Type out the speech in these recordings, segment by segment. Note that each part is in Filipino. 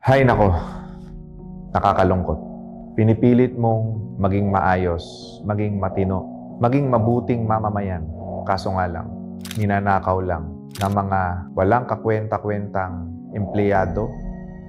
Hay nako, nakakalungkot. Pinipilit mong maging maayos, maging matino, maging mabuting mamamayan. Kaso nga lang, ninanakaw lang ng mga walang kakwenta-kwentang empleyado,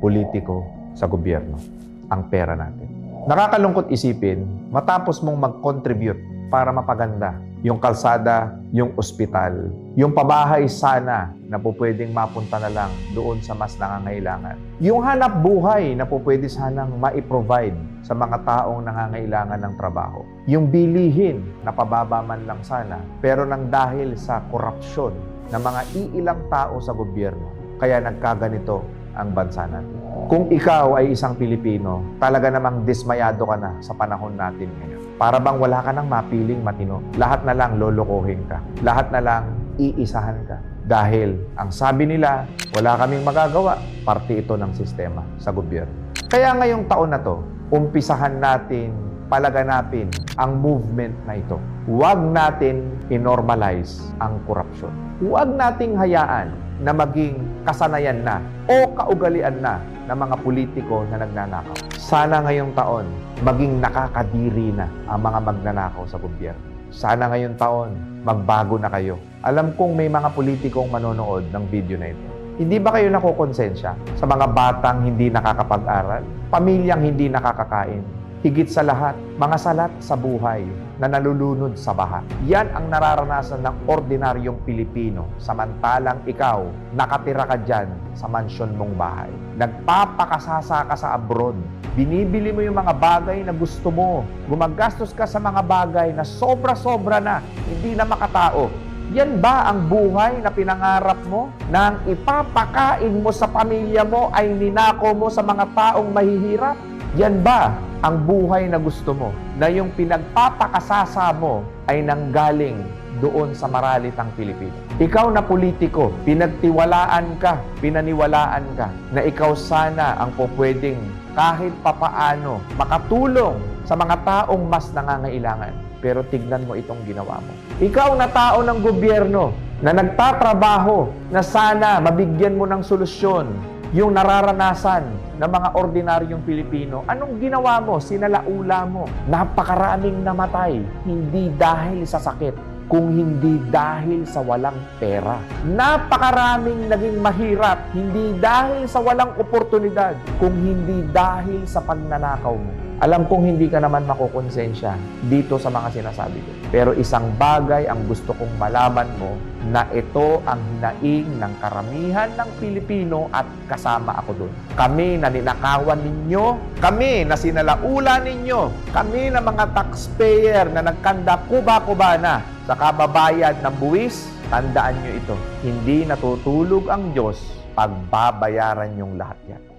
politiko sa gobyerno ang pera natin. Nakakalungkot isipin, matapos mong mag-contribute para mapaganda yung kalsada, yung ospital, yung pabahay sana na po pwedeng mapunta na lang doon sa mas nangangailangan. Yung hanap buhay na po pwede sanang ma-provide sa mga taong nangangailangan ng trabaho. Yung bilihin na pababa man lang sana, pero nang dahil sa korupsyon ng mga iilang tao sa gobyerno, kaya nagkaganito ang bansa natin. Kung ikaw ay isang Pilipino, talaga namang dismayado ka na sa panahon natin ngayon. Para bang wala ka nang mapiling matino. Lahat na lang lolokohin ka. Lahat na lang iisahan ka. Dahil ang sabi nila, wala kaming magagawa. Parte ito ng sistema sa gobyerno. Kaya ngayong taon na to, umpisahan natin palaganapin ang movement na ito. Huwag natin inormalize ang korupsyon. Huwag nating hayaan na maging kasanayan na o kaugalian na ng mga politiko na nagnanakaw. Sana ngayong taon, maging nakakadiri na ang mga magnanakaw sa gobyerno. Sana ngayong taon, magbago na kayo. Alam kong may mga politikong manonood ng video na ito. Hindi ba kayo nakukonsensya sa mga batang hindi nakakapag-aral, pamilyang hindi nakakakain, higit sa lahat, mga salat sa buhay na nalulunod sa baha? Yan ang nararanasan ng ordinaryong Pilipino, samantalang ikaw, nakatira ka dyan sa mansyon mong bahay. Nagpapakasasa ka sa abroad. Binibili mo yung mga bagay na gusto mo. Gumagastos ka sa mga bagay na sobra-sobra na, hindi na makatao. Yan ba ang buhay na pinangarap mo? Na ang ipapakain mo sa pamilya mo ay ninako mo sa mga taong mahihirap? Yan ba ang buhay na gusto mo? Na yung pinagpapakasasa mo ay nanggaling doon sa maralitang Pilipino. Ikaw na politiko, pinagtiwalaan ka, pinaniwalaan ka, na ikaw sana ang pupwedeng kahit papaano makatulong sa mga taong mas nangangailangan. Pero tignan mo itong ginawa mo. Ikaw na tao ng gobyerno na nagtatrabaho na sana mabigyan mo ng solusyon yung nararanasan ng mga ordinaryong Pilipino. Anong ginawa mo? Sinalaula mo. Napakaraming namatay, hindi dahil sa sakit, kung hindi dahil sa walang pera. Napakaraming naging mahirap, hindi dahil sa walang oportunidad, kung hindi dahil sa pagnanakaw mo. Alam kong hindi ka naman makukonsensya dito sa mga sinasabi ko. Pero isang bagay ang gusto kong malaman mo, na ito ang hinaing ng karamihan ng Pilipino at kasama ako doon. Kami na ninakawan ninyo, kami na sinalaula ninyo, kami na mga taxpayer na nagkanda kuba-kuba na sa kababayad ng buwis, tandaan nyo ito, hindi natutulog ang Diyos, pagbabayaran yung lahat yan.